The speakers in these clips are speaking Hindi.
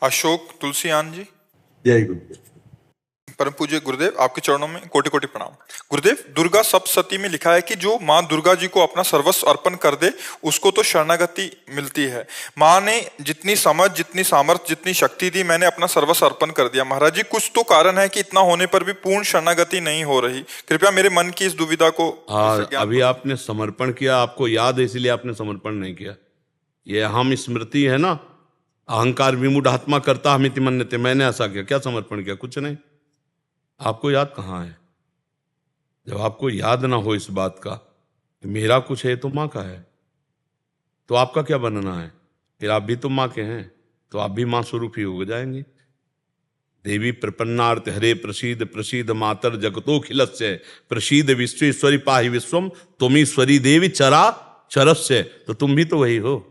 अशोक तुलसीयान जी। जय गुरु। परम पूज्य गुरुदेव, आपके चरणों में कोटि कोटि प्रणाम। गुरुदेव, दुर्गा सप्तशती में लिखा है कि जो माँ दुर्गा जी को अपना सर्वस्व अर्पण कर दे उसको तो शरणागति मिलती है। माँ ने जितनी समझ, जितनी सामर्थ्य, जितनी शक्ति दी, मैंने अपना सर्वस्व अर्पण कर दिया। महाराज जी, कुछ तो कारण है कि इतना होने पर भी पूर्ण शरणागति नहीं हो रही। कृपया मेरे मन की इस दुविधा को अभी आपने समर्पण किया, आपको याद है इसलिए आपने समर्पण नहीं किया। ये अहम स्मृति है ना, अहंकार विमूढ़ आत्मा करता हमिति मन्यते, मैंने ऐसा किया, क्या समर्पण किया? कुछ नहीं। आपको याद कहाँ है? जब आपको याद ना हो इस बात का कि मेरा कुछ है तो माँ का है, तो आपका क्या बनना है? फिर आप भी तो माँ के हैं, तो आप भी माँ स्वरूप ही हो जाएंगे। देवी प्रपन्नार्थ हरे प्रसीद प्रसीद मातर जगतोखिलस्य प्रसीद विश्वेश्वरी पाहि विश्वम तुमीश्वरी देवी चरा चरस्य। तो तुम भी तो वही हो,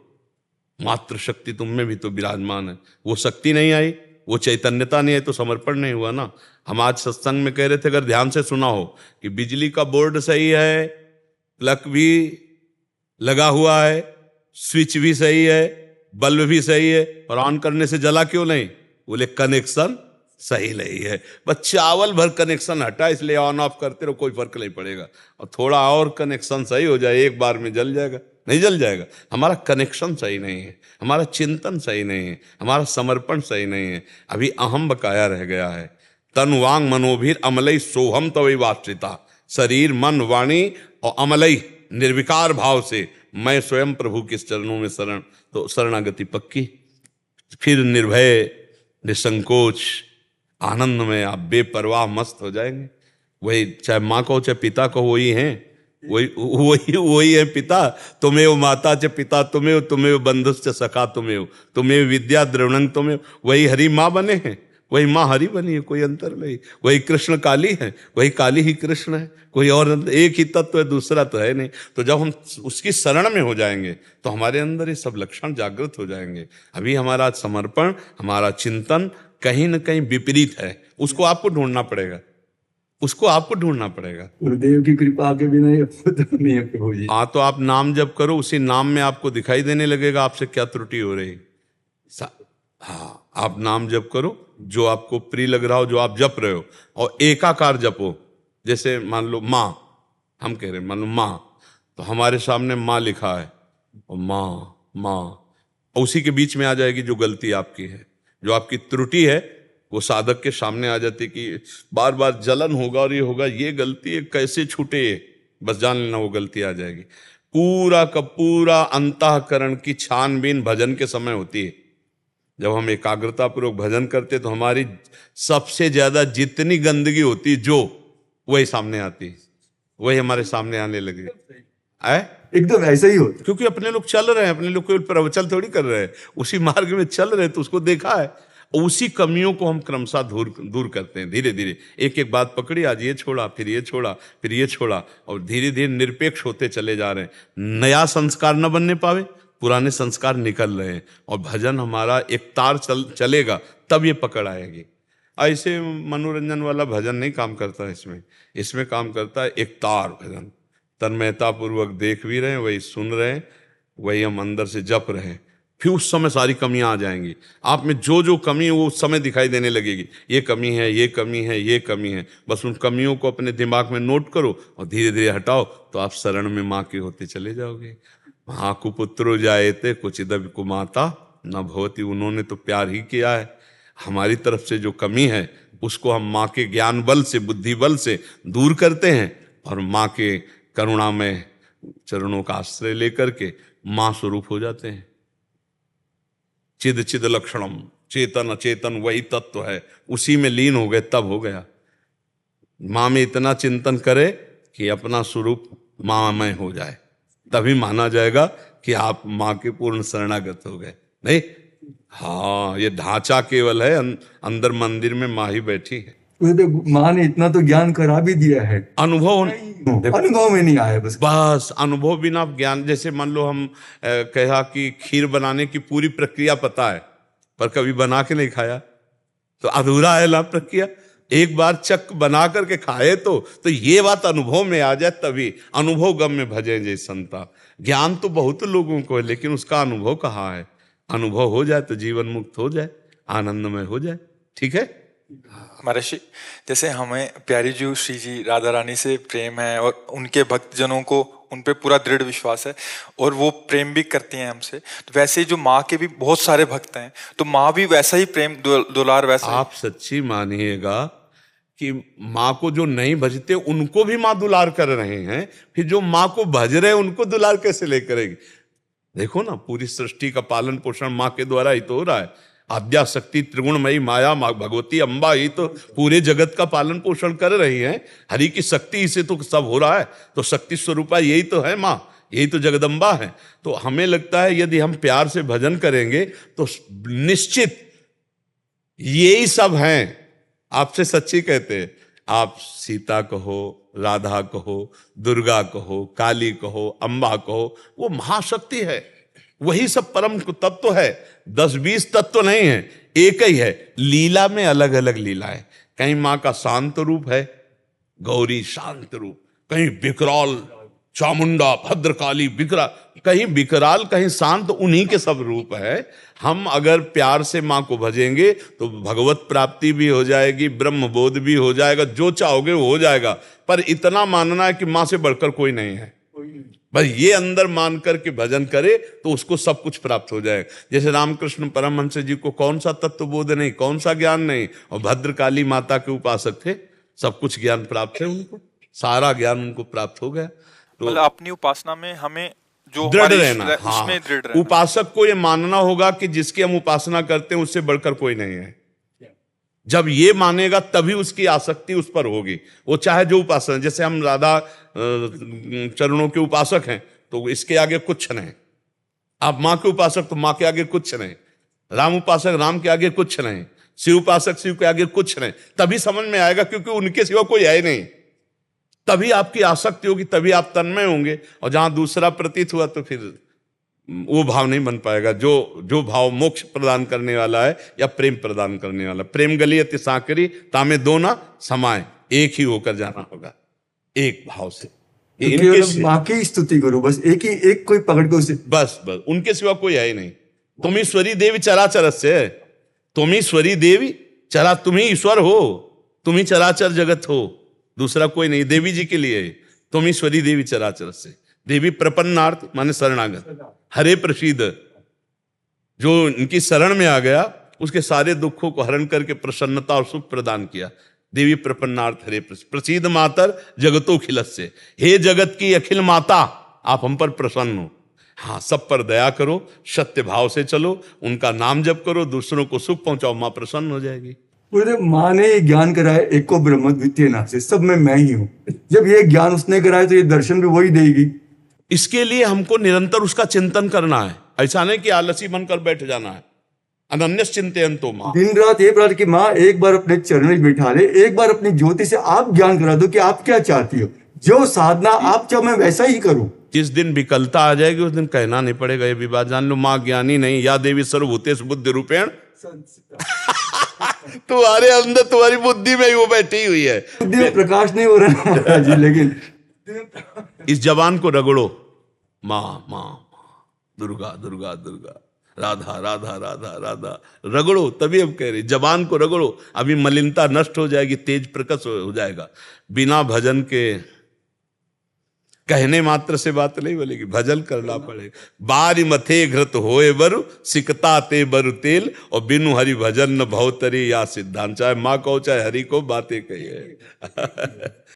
मातृ शक्ति तुम में भी तो विराजमान है। वो शक्ति नहीं आई, वो चैतन्यता नहीं आई, तो समर्पण नहीं हुआ ना। हम आज सत्संग में कह रहे थे, अगर ध्यान से सुना हो, कि बिजली का बोर्ड सही है, प्लग भी लगा हुआ है, स्विच भी सही है, बल्ब भी सही है, और ऑन करने से जला क्यों नहीं? बोले कनेक्शन सही नहीं है। बस चावल भर कनेक्शन हटा, इसलिए ऑन ऑफ करते रहो, कोई फर्क नहीं पड़ेगा। और थोड़ा और कनेक्शन सही हो जाए, एक बार में जल जाएगा? नहीं जल जाएगा। हमारा कनेक्शन सही नहीं है, हमारा चिंतन सही नहीं है, हमारा समर्पण सही नहीं है। अभी अहम बकाया रह गया है। तन वांग मनोभीर अमलई सोहम तवै वाश्रिता। शरीर मन वाणी और अमलई निर्विकार भाव से मैं स्वयं प्रभु के चरणों में शरण, तो शरणागति पक्की। फिर निर्भय, निसंकोच, आनंद में आप बेपरवाह मस्त हो जाएंगे। वही, चाहे माँ को चाहे पिता को, वही हैं, वही है पिता। तुम्हें माता च पिता तुम्हें, तुम्हें बंधुश्च सखा तुम्हें, तुम्हें विद्या द्रवणंग तुम्हें। वही हरि माँ बने हैं, वही माँ हरि बनी है, कोई अंतर नहीं। वही कृष्ण काली है, वही काली ही कृष्ण है, कोई और एक ही तत्व है, दूसरा तो है नहीं। तो जब हम उसकी शरण में हो जाएंगे तो हमारे अंदर ये सब लक्षण जागृत हो जाएंगे। अभी हमारा समर्पण, हमारा चिंतन कहीं ना कहीं विपरीत है। उसको आपको ढूंढना पड़ेगा, उसको आपको ढूंढना पड़ेगा। गुरुदेव की कृपा के बिना ये तो नहीं है प्रभु जी। हाँ, तो आप नाम जप करो, उसी नाम में आपको दिखाई देने लगेगा आपसे क्या त्रुटि हो रही। हाँ, आप नाम जप करो, जो आपको प्रिय लग रहा हो, जो आप जप रहे हो, और एकाकार जपो। जैसे मान लो माँ, हम कह रहे हैं मान लो माँ, तो हमारे सामने माँ लिखा है, और माँ माँ, उसी के बीच में आ जाएगी जो गलती आपकी है, जो आपकी त्रुटि है, वो साधक के सामने आ जाती कि बार बार जलन होगा और ये होगा, ये गलती है, कैसे छूटे ये, बस जान लेना वो गलती आ जाएगी। पूरा का पूरा अंतःकरण की छानबीन भजन के समय होती है। जब हम एकाग्रता पूर्वक भजन करते तो हमारी सबसे ज्यादा जितनी गंदगी होती जो, वही सामने आती, वही हमारे सामने आने लगे। एकदम ऐसा ही होता, क्योंकि अपने लोग चल रहे हैं, अपने लोग कोई प्रवचन थोड़ी कर रहे हैं, उसी मार्ग में चल रहे हैं, तो उसको देखा है। उसी कमियों को हम क्रमशः दूर करते हैं, धीरे धीरे एक एक बात पकड़ी, आज ये छोड़ा, फिर ये छोड़ा, फिर ये छोड़ा, और धीरे धीरे निरपेक्ष होते चले जा रहे हैं। नया संस्कार न बनने पावे, पुराने संस्कार निकल रहे हैं, और भजन हमारा एक तार चलेगा, तब ये पकड़ आएगी। ऐसे मनोरंजन वाला भजन नहीं काम करता इसमें काम करता है एक तार भजन। तन्मयता पूर्वक देख भी रहे हैं, वही सुन रहे हैं, वही हम अंदर से जप रहे हैं। फिर उस समय सारी कमियां आ जाएंगी आप में, जो जो कमी है वो उस समय दिखाई देने लगेगी। ये कमी है, ये कमी है, ये कमी है। बस उन कमियों को अपने दिमाग में नोट करो और धीरे धीरे हटाओ, तो आप शरण में माँ के होते चले जाओगे। माँ कुपुत्रो जायते कुचिदपि कुमाता न भवति। उन्होंने तो प्यार ही किया है। हमारी तरफ से जो कमी है उसको हम माँ के ज्ञान बल से, बुद्धि बल से दूर करते हैं, और माँ के करुणा में चरणों का आश्रय लेकर के माँ स्वरूप हो जाते हैं। चिद चिद लक्षणम, चेतन अचेतन वही तत्व है, उसी में लीन हो गए, तब हो गया। माँ में इतना चिंतन करे कि अपना स्वरूप माँमय हो जाए, तभी माना जाएगा कि आप माँ के पूर्ण शरणागत हो गए। नहीं, हाँ, ये ढांचा केवल है, अंदर मंदिर में माँ ही बैठी है। तो माँ ने इतना तो ज्ञान करा भी दिया है, अनुभव में नहीं आया। बस अनुभव बिना ज्ञान। जैसे मान लो हम कहा कि खीर बनाने की पूरी प्रक्रिया पता है, पर कभी बना के नहीं खाया, तो अधूरा है ना प्रक्रिया। एक बार चक बना करके खाए तो ये बात अनुभव में आ जाए, तभी अनुभव गम में भजे जय संता। ज्ञान तो बहुत लोगों को है, लेकिन उसका अनुभव कहाँ है? अनुभव हो जाए तो जीवन मुक्त हो जाए। आनंदमय हो जाए। ठीक है। महर्षि, जैसे हमें प्यारी जी श्री जी राधा रानी से प्रेम है और उनके भक्तजनों को उन पे पूरा दृढ़ विश्वास है और वो प्रेम भी करती हैं हमसे, तो वैसे ही जो माँ के भी बहुत सारे भक्त हैं, तो माँ भी वैसा ही प्रेम दुलार वैसा ही। आप सच्ची मानिएगा कि माँ को जो नहीं भजते उनको भी माँ दुलार कर रहे हैं, फिर जो माँ को भज रहे हैं उनको दुलार कैसे ले करेगी? देखो ना, पूरी सृष्टि का पालन पोषण माँ के द्वारा ही तो हो रहा है। आद्या शक्ति त्रिगुणमयी माया माँ भगवती अम्बा ही तो पूरे जगत का पालन पोषण कर रही हैं। हरि की शक्ति से तो सब हो रहा है। तो शक्ति स्वरूपा यही तो है माँ, यही तो जगदम्बा है। तो हमें लगता है यदि हम प्यार से भजन करेंगे तो निश्चित यही सब हैं। आपसे सच्ची कहते हैं, आप सीता कहो, राधा कहो, दुर्गा कहो, काली कहो, अम्बा कहो, वो महाशक्ति है। वही सब परम तत्व है। 10-20 तत्व नहीं है, एक ही है। लीला में अलग अलग लीला है। कहीं माँ का शांत रूप है, गौरी शांत रूप, कहीं विकराल चामुंडा भद्रकाली विकराल, कहीं विकराल कहीं शांत, उन्हीं के सब रूप है। हम अगर प्यार से माँ को भजेंगे तो भगवत प्राप्ति भी हो जाएगी, ब्रह्म बोध भी हो जाएगा, जो चाहोगे वो हो जाएगा। पर इतना मानना है कि माँ से बढ़कर कोई नहीं है, बस ये अंदर मान कर के भजन करे तो उसको सब कुछ प्राप्त हो जाएगा। जैसे रामकृष्ण परमहंस जी को कौन सा तत्व बोध नहीं, कौन सा ज्ञान नहीं, और भद्रकाली माता के उपासक थे, सब कुछ ज्ञान प्राप्त है उनको, सारा ज्ञान उनको प्राप्त हो गया। तो मतलब अपनी उपासना में हमें जो दृढ़ रहना, उसमें दृढ़ रहना। उपासक को ये मानना होगा कि जिसकी हम उपासना करते हैं उससे बढ़कर कोई नहीं है। जब ये मानेगा तभी उसकी आसक्ति उस पर होगी, वो चाहे जो उपासना। जैसे हम राधा चरणों के उपासक हैं तो इसके आगे कुछ नहीं, आप माँ के उपासक तो माँ के आगे कुछ नहीं, राम उपासक राम के आगे कुछ नहीं, शिव उपासक शिव के आगे कुछ नहीं। तभी समझ में आएगा, क्योंकि उनके सिवा कोई है नहीं। तभी आपकी आसक्ति होगी, तभी आप तन्मय होंगे। और जहां दूसरा प्रतीत हुआ तो फिर वो भाव नहीं बन पाएगा, जो भाव मोक्ष प्रदान करने वाला है या प्रेम प्रदान करने वाला। प्रेम गलियत साकरी तामे दो ना समाए, एक ही होकर जाना होगा, एक भाव से। माँ की स्तुति करो, बस एक कोई पकड़ के उसे, बस उनके सिवा कोई है ही नहीं। तुम ईश्वरी देवी चराचर से, तुम ईश्वरी देवी चरा, तुम ही ईश्वर हो, तुम ही चराचर जगत हो, दूसरा कोई नहीं। देवी जी के लिए तुम ईश्वरी देवी चराचर से। देवी प्रपन्नार्थ माने शरणागत, हरे प्रसीद, जो इनकी शरण में आ गया उसके सारे दुखों को हरण करके प्रसन्नता और सुख प्रदान किया। देवी प्रपन्नार्थ हरे प्रसीद मातर जगतो खिलत से, हे जगत की अखिल माता आप हम पर प्रसन्न हो। हाँ, सब पर दया करो, सत्य भाव से चलो, उनका नाम जप करो, दूसरों को सुख पहुंचाओ, माँ प्रसन्न हो जाएगी। बोले माँ ने ज्ञान कराया एक को ब्रह्म द्वितीय नाथ से, सब में मैं ही हूँ। जब ये ज्ञान उसने कराया तो ये दर्शन भी वही देगी। इसके लिए हमको निरंतर उसका चिंतन करना है। ऐसा नहीं कि आलसी बनकर बैठ जाना है। अनन्य चिंतयन्तो माँ, दिन रात ये प्रार्थना कि माँ एक बार अपने चरण में बैठा ले, एक बार अपनी ज्योति से आप ज्ञान करा दो कि आप क्या चाहती हो, जो साधना आप चाहो मैं वैसा ही करूं। जिस दिन विकलता आ जाएगी उस दिन कहना नहीं पड़ेगा ये भी बात जान लो, माँ ज्ञानी नहीं, या देवी सर्वभूतेषु बुद्धि रूपेण तुम्हारे अंदर, तुम्हारी बुद्धि में ही वो बैठी हुई है। बुद्धि में प्रकाश नहीं हो रहा जी, लेकिन इस जबान को रगड़ो, माँ माँ दुर्गा दुर्गा दुर्गा, राधा राधा राधा राधा, रगड़ो, तभी हम कह रहे जबान को रगड़ो। अभी मलिनता नष्ट हो जाएगी, तेज प्रकट हो जाएगा। बिना भजन के कहने मात्र से बात नहीं बोलेगी, भजन करना पड़ेगा। बारी मथे घृत होए बरु सिकता ते बरु तेल, और बिनु हरि भजन न भवतरी या सिद्धांत। चाहे माँ को चाहे हरि को बातें कही है।